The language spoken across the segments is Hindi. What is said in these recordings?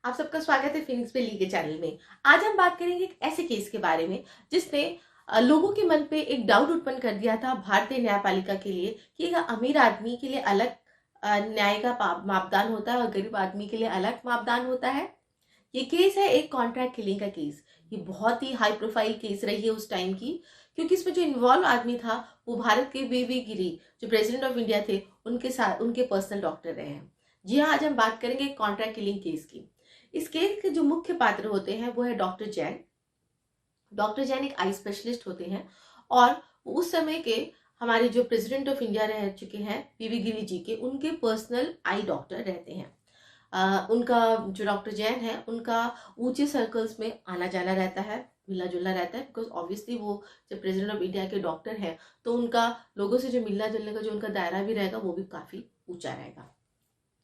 आप सबका स्वागत है फिनिक्स बिल्ली के चैनल में। आज हम बात करेंगे एक ऐसे केस के बारे में जिसने लोगों के मन पे एक डाउट उत्पन्न कर दिया था भारतीय न्यायपालिका के लिए कि एक अमीर आदमी के लिए अलग न्याय का मापदंड होता है और गरीब आदमी के लिए अलग मापदंड होता है। ये केस है एक कॉन्ट्रैक्ट किलिंग का केस। ये बहुत ही हाई प्रोफाइल केस रही है उस टाइम की, क्योंकि इसमें जो इन्वॉल्व आदमी था वो भारत के बीबी गिरी जो प्रेसिडेंट ऑफ इंडिया थे उनके साथ उनके पर्सनल डॉक्टर रहे हैं। जी हाँ, आज हम बात करेंगे कॉन्ट्रैक्ट किलिंग केस की। इस केस के जो मुख्य पात्र होते हैं वो है डॉक्टर जैन। डॉक्टर जैन एक आई स्पेशलिस्ट होते हैं और उस समय के हमारे जो प्रेसिडेंट ऑफ इंडिया रह चुके हैं पीवी गिरी जी के, उनके पर्सनल आई डॉक्टर रहते हैं। उनका जो डॉक्टर जैन है उनका ऊंचे सर्कल्स में आना जाना रहता है, मिलना जुलना रहता है, बिकॉज ऑब्वियसली वो जब प्रेसिडेंट ऑफ इंडिया के डॉक्टर हैं तो उनका लोगों से जो मिलना जुलने का जो उनका दायरा भी रहेगा वो भी काफी ऊंचा रहेगा।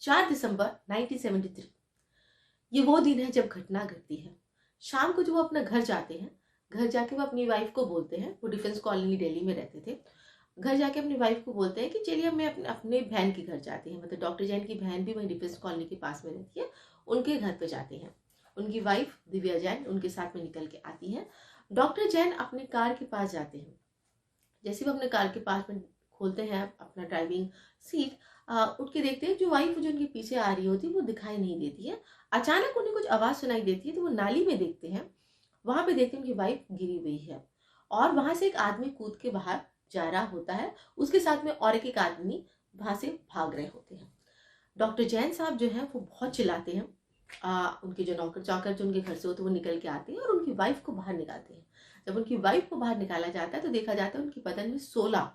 4 दिसंबर 1973 ये वो दिन है जब घटना घटती है। शाम को जब वो अपना घर जाते हैं, घर जाके वो अपनी वाइफ को बोलते हैं, वो डिफेंस कॉलोनी दिल्ली में रहते थे, घर जाके अपनी वाइफ को बोलते हैं कि चलिए मैं अपने बहन के घर जाते हैं, मतलब डॉक्टर जैन की बहन भी वहीं डिफेंस कॉलोनी के पास में रहती है, उनके घर पे जाते हैं। उनकी वाइफ दिव्या जैन उनके साथ में निकल के आती है। डॉक्टर जैन अपने कार के पास जाते हैं। जैसे वो अपने कार के पास में खोलते हैं अपना ड्राइविंग सीट, उठ के देखते हैं जो वाइफ जो उनके पीछे आ रही होती है वो दिखाई नहीं देती है। अचानक उन्हें कुछ आवाज सुनाई देती है तो वो नाली में देखते हैं, वहां पे देखते हैं उनकी वाइफ गिरी हुई है और वहां से एक आदमी कूद के बाहर जा रहा होता है, उसके साथ में और एक आदमी वहां से भाग रहे होते हैं। डॉक्टर जैन साहब जो है वो बहुत चिल्लाते हैं। उनके जो नौकर चाकर जो उनके घर से होते हैं वो निकल के आते हैं और उनकी वाइफ को बाहर निकालते हैं। जब उनकी वाइफ को बाहर निकाला जाता है तो देखा जाता है उनकी बदन में 16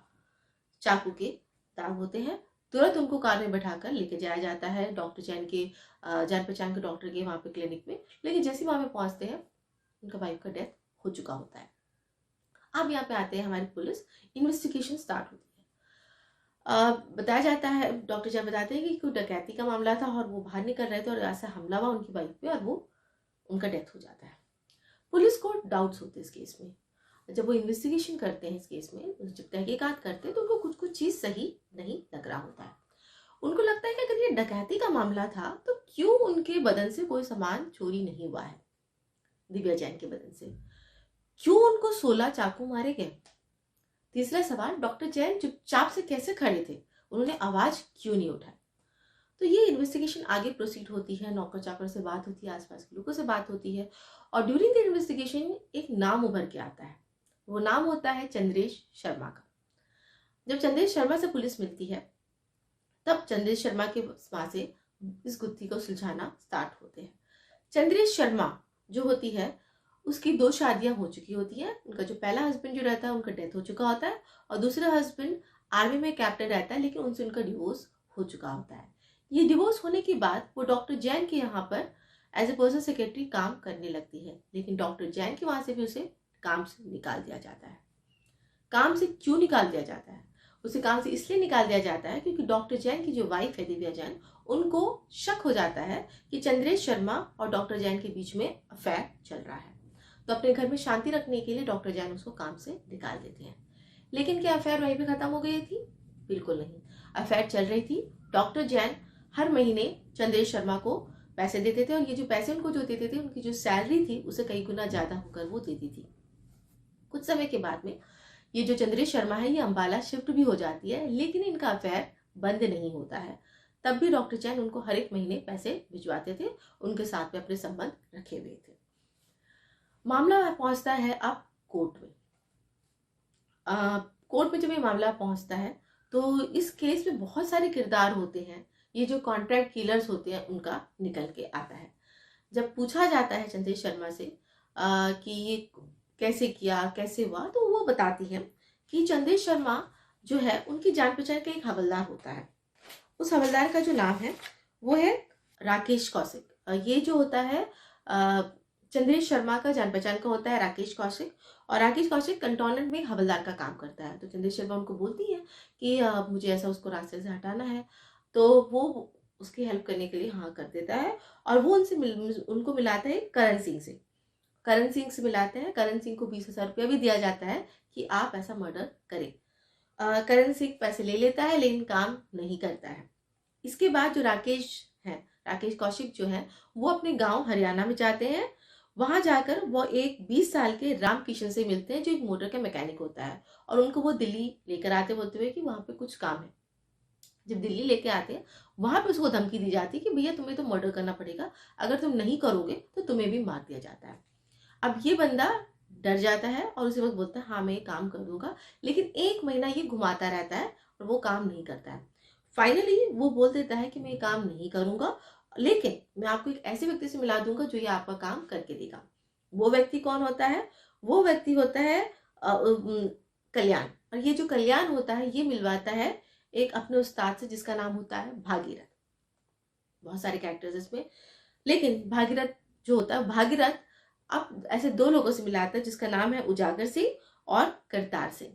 चाकू के दाग होते हैं। तुरंत उनको कार में बैठाकर लेके जाया जाता है डॉक्टर जैन के जान पहचान के डॉक्टर के वहां पे क्लिनिक में। लेकिन जैसे ही वहां पे पहुंचते हैं उनका वाइफ का डेथ हो चुका होता है। अब यहाँ पे आते हैं हमारी पुलिस, इन्वेस्टिगेशन स्टार्ट होती है। बताया जाता है, डॉक्टर जैन बताते हैं कि कोई डकैती का मामला था और वो बाहर निकल रहे थे और ऐसा हमला हुआ उनकी वाइफ पे और वो उनका डेथ हो जाता है। पुलिस को डाउट्स होते हैं इस केस में। जब वो इन्वेस्टिगेशन करते हैं इस केस में, जब तहकीकात करते हैं तो उनको कुछ कुछ चीज सही नहीं लग रहा होता है। उनको लगता है कि अगर ये डकैती का मामला था तो क्यों उनके बदन से कोई सामान चोरी नहीं हुआ है, दिव्या जैन के बदन से क्यों उनको 16 चाकू मारे गए। तीसरा सवाल, डॉक्टर जैन चुपचाप से कैसे खड़े थे, उन्होंने आवाज क्यों नहीं उठाई। तो ये इन्वेस्टिगेशन आगे प्रोसीड होती है, नौकर चाकर से बात होती है, आसपास के लोगों से बात होती है और ड्यूरिंग द इन्वेस्टिगेशन एक नाम उभर के आता है। वो नाम होता है चंद्रेश शर्मा का। जब चंद्रेश शर्मा से पुलिस मिलती है तब चंद्रेश शर्मा के वहां से इस गुत्थी को सुलझाना स्टार्ट होते हैं। चंद्रेश शर्मा जो होती है उसकी 2 शादियां हो चुकी होती है। उनका जो पहला हस्बैंड जो रहता है उनका डेथ हो चुका होता है और दूसरा हस्बैंड आर्मी में कैप्टन रहता है, लेकिन उनसे उनका डिवोर्स हो चुका होता है। ये डिवोर्स होने के बाद वो डॉक्टर जैन के यहाँ पर एज ए पर्सनल सेक्रेटरी काम करने लगती है, लेकिन डॉक्टर जैन के वहां से भी उसे काम से निकाल दिया जाता है। काम से क्यों निकाल दिया जाता है? उसे काम से इसलिए निकाल दिया जाता है क्योंकि डॉक्टर जैन की जो वाइफ है दिव्या जैन, उनको शक हो जाता है कि चंद्रेश शर्मा और डॉक्टर जैन के बीच में अफेयर चल रहा है। तो अपने घर में शांति रखने के लिए डॉक्टर जैन उसको काम से निकाल देते हैं। लेकिन क्या अफेयर वहीं पे खत्म हो गई थी? बिल्कुल नहीं, अफेयर चल रही थी। डॉक्टर जैन हर महीने चंद्रेश शर्मा को पैसे देते थे और ये जो पैसे उनको जो देते थे उनकी जो सैलरी थी उसे कई गुना ज्यादा होकर वो देती थी। कुछ समय के बाद में ये जो चंद्रेश शर्मा है ये अंबाला शिफ्ट भी हो जाती है, लेकिन इनका अफेयर बंद नहीं होता है। तब भी डॉक्टर जैन उनको हर एक महीने पैसे भिजवाते थे, उनके साथ में अपने संबंध रखे हुए थे। मामला पहुंचता है अब कोर्ट में। कोर्ट में जब ये मामला पहुंचता है तो इस केस में बहुत सारे किरदार होते हैं। ये जो कॉन्ट्रैक्ट किलर्स होते हैं उनका निकल के आता है। जब पूछा जाता है चंद्रेश शर्मा से कि ये कैसे किया, कैसे हुआ, तो वो बताती है कि चंद्रेश शर्मा जो है उनकी जान पहचान का एक हवलदार होता है। उस हवलदार का जो नाम है वो है राकेश कौशिक। ये जो होता है चंद्रेश शर्मा का जान पहचान का होता है राकेश कौशिक, और राकेश कौशिक कंटोनमेंट में हवलदार का काम करता है। तो चंद्रेश शर्मा उनको बोलती है कि मुझे ऐसा उसको रास्ते से हटाना है, तो वो उसकी हेल्प करने के लिए हाँ कर देता है और वो उनको मिलाता है करण सिंह से। करण सिंह से मिलाते हैं, करण सिंह को 20,000 रुपया भी दिया जाता है कि आप ऐसा मर्डर करें। करण सिंह पैसे ले लेता है लेकिन काम नहीं करता है। इसके बाद जो राकेश है, राकेश कौशिक जो है वो अपने गांव हरियाणा में जाते हैं। वहां जाकर वो एक 20 साल के राम किशन से मिलते हैं जो एक मोटर का मैकेनिक होता है, और उनको वो दिल्ली लेकर आते बोलते हुए कि वहां पे कुछ काम है। जब दिल्ली लेके आते हैं वहां पे उसको धमकी दी जाती है कि भैया तुम्हें तो मर्डर करना पड़ेगा, अगर तुम नहीं करोगे तो तुम्हें भी मार दिया जाता है। अब ये बंदा डर जाता है और उसी वक्त बोलता है हाँ मैं ये काम कर दूंगा, लेकिन 1 महीना ये घुमाता रहता है और वो काम नहीं करता है। फाइनली वो बोल देता है कि मैं ये काम नहीं करूंगा, लेकिन मैं आपको एक ऐसे व्यक्ति से मिला दूंगा जो ये आपका काम करके देगा। वो व्यक्ति कौन होता है? वो व्यक्ति होता है कल्याण। और ये जो कल्याण होता है ये मिलवाता है एक अपने उस्ताद से जिसका नाम होता है भागीरथ। बहुत सारे कैरेक्टर्स इसमें, लेकिन भागीरथ जो होता है, भागीरथ अब ऐसे 2 लोगों से मिलाता है जिसका नाम है उजागर सिंह और करतार सिंह,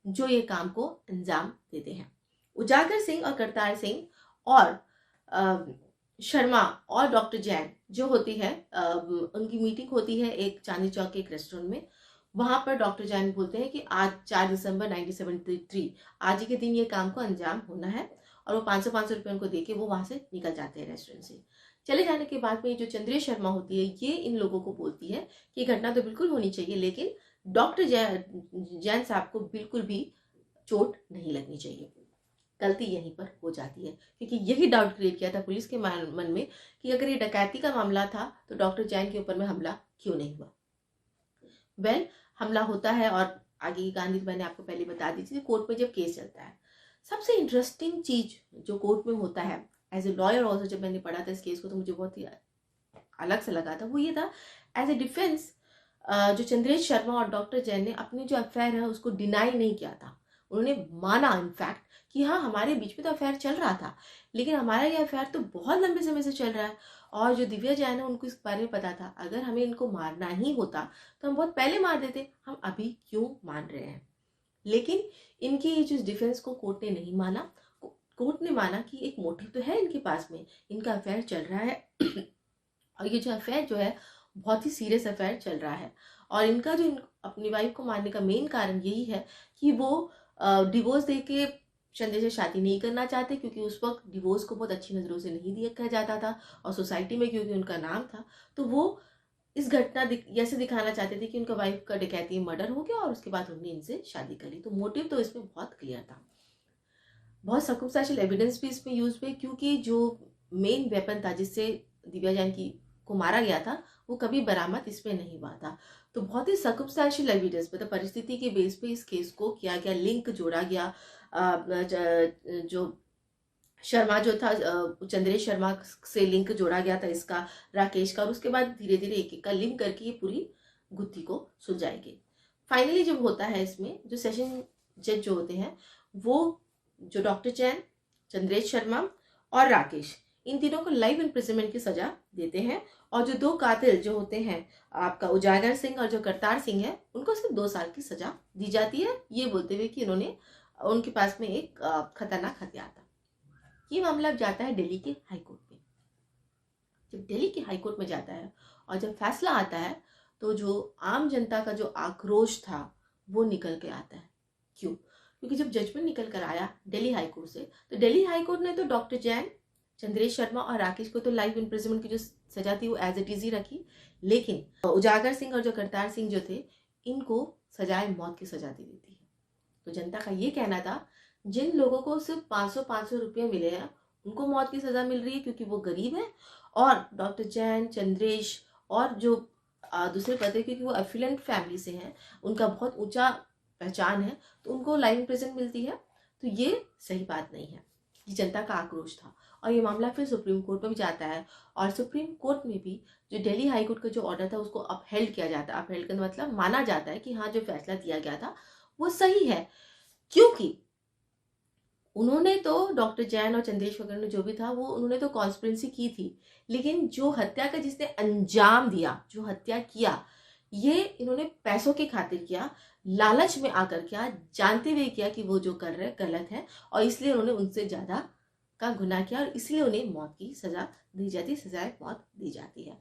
जो ये काम को अंजाम देते हैं। उजागर सिंह और करतार सिंह और शर्मा और डॉक्टर जैन जो होती है, उनकी मीटिंग होती है एक चांदनी चौक के एक रेस्टोरेंट में। वहां पर डॉक्टर जैन बोलते हैं कि आज 4 दिसंबर 1973 आज ही के दिन ये काम को अंजाम होना है, और वो 500 रुपए उनको देके वो वहां से निकल जाते हैं रेस्टोरेंट से। चले जाने के बाद में जो चंद्रेश शर्मा होती है ये इन लोगों को बोलती है कि घटना तो बिल्कुल होनी चाहिए, लेकिन डॉक्टर जैन साहब को बिल्कुल भी चोट नहीं लगनी चाहिए। गलती यहीं पर हो जाती है, क्योंकि यही डाउट क्रिएट किया था पुलिस के मन में कि अगर ये डकैती का मामला था तो डॉक्टर जैन के ऊपर में हमला क्यों नहीं हुआ। वेल, हमला होता है और आगे की कहानी मैंने आपको पहले बता दी थी। कोर्ट में जब केस चलता है, सबसे इंटरेस्टिंग चीज जो कोर्ट में होता है, एज ए लॉयर ऑल्सो जब मैंने पढ़ा था इस केस को तो मुझे बहुत ही अलग से लगा था, वो ये था एज ए डिफेंस जो चंद्रेश शर्मा और डॉक्टर जैन ने अपने जो अफेयर है उसको डिनाई नहीं किया था। उन्होंने माना इनफैक्ट कि हाँ हमारे बीच में तो अफेयर चल रहा था, लेकिन हमारा ये अफेयर तो बहुत लंबे समय से चल रहा है, और जो दिव्या जैन है उनको इस बारे में पता था। अगर हमें इनको मारना ही होता तो हम बहुत पहले मार देते, हम अभी क्यों मान रहे हैं। लेकिन इनकी ये जो डिफेंस को कोर्ट ने नहीं माना। कोर्ट ने माना कि एक मोटिव तो है इनके पास में, इनका अफेयर चल रहा है और ये जो अफेयर जो है बहुत ही सीरियस अफेयर चल रहा है, और इनका जो अपनी वाइफ को मारने का मेन कारण यही है कि वो डिवोर्स दे के चंदे से शादी नहीं करना चाहते, क्योंकि उस वक्त डिवोर्स को बहुत अच्छी नज़रों से नहीं देखा जाता था, और सोसाइटी में क्योंकि उनका नाम था तो वो इस घटना ऐसे दिखाना चाहते थे कि उनका वाइफ का डकैती मर्डर हो गया और उसके बाद उन्होंने इनसे शादी कर ली। तो मोटिव तो इसमें बहुत क्लियर था। बहुत सर्कमस्टेंशियल एविडेंस भी इसमें यूज हुए, क्योंकि जो मेन वेपन था जिससे दिव्या जैन की को मारा गया था वो कभी बरामद इसमें नहीं हुआ था। तो बहुत ही सर्कमस्टेंशियल एविडेंस मतलब परिस्थिति के बेस पे इस केस को किया गया, लिंक जोड़ा गया। जो शर्मा जो था, चंद्रेश शर्मा से लिंक जोड़ा गया था इसका, राकेश का, और उसके बाद धीरे धीरे एक एक का लिंक करके ये पूरी गुत्थी को सुलझाएंगे। फाइनली जब होता है इसमें जो सेशन जज जो होते हैं वो जो डॉक्टर जैन, चंद्रेश शर्मा और राकेश, इन तीनों को लाइफ इम्प्रिजनमेंट की सजा देते हैं, और जो 2 कातिल जो होते हैं आपका उजागर सिंह और जो करतार सिंह है उनको सिर्फ 2 साल की सजा दी जाती है, ये बोलते हुए कि इन्होंने उनके पास में एक खतरनाक हथियार था। ये मामला अब जाता है दिल्ली के हाई कोर्ट में। जब दिल्ली के हाई कोर्ट में जाता है और जब फैसला आता है तो जो आम जनता का जो आक्रोश था वो निकल के आता है। क्यों? क्योंकि जब जजमेंट निकल कर आया दिल्ली हाई कोर्ट से, तो दिल्ली हाई कोर्ट ने तो डॉक्टर जैन, चंद्रेश शर्मा और राकेश को तो लाइफ इम्प्रिजनमेंट की जो सजा थी वो एज इट इज ही रखी, लेकिन उजागर सिंह और जो करतार सिंह जो थे इनको सजाए मौत की सजा दे देती है। तो जनता का ये कहना था जिन लोगों को सिर्फ 500 रुपये मिले हैं उनको मौत की सजा मिल रही है क्योंकि वो गरीब है, और डॉक्टर जैन, चंद्रेश और जो दूसरे पते क्योंकि वो एफिलेंट फैमिली से हैं, उनका बहुत ऊंचा पहचान है, तो उनको लाइफ प्रेजेंट मिलती है। तो ये सही बात नहीं है। ये जनता का आक्रोश था, और ये मामला फिर सुप्रीम कोर्ट में भी जाता है, और सुप्रीम कोर्ट में भी जो दिल्ली हाई कोर्ट का जो ऑर्डर था उसको अपहेल्ड किया जाता है। अपहेल्ड का मतलब माना जाता है कि हाँ जो फैसला दिया गया था वो सही है, क्योंकि उन्होंने तो डॉक्टर जैन और चंद्रेश वगैरह ने जो भी था वो उन्होंने तो कॉन्स्पिरेसी की थी, लेकिन जो हत्या का जिसने अंजाम दिया, जो हत्या किया, ये इन्होंने पैसों की खातिर किया, लालच में आकर किया, जानते हुए किया कि वो जो कर रहे गलत है, और इसलिए उन्होंने उनसे ज्यादा का गुनाह किया, और इसलिए उन्हें मौत की सजा दी जाती, सजाए मौत दी जाती है।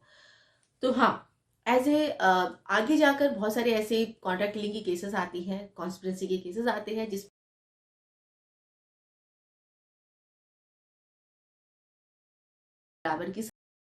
तो हाँ, एज ए आगे जाकर बहुत सारे ऐसे कॉन्ट्रैक्ट किलिंग की केसेस आती हैं, कॉन्स्पिरेसी के केसेस आते हैं, जिस बराबर की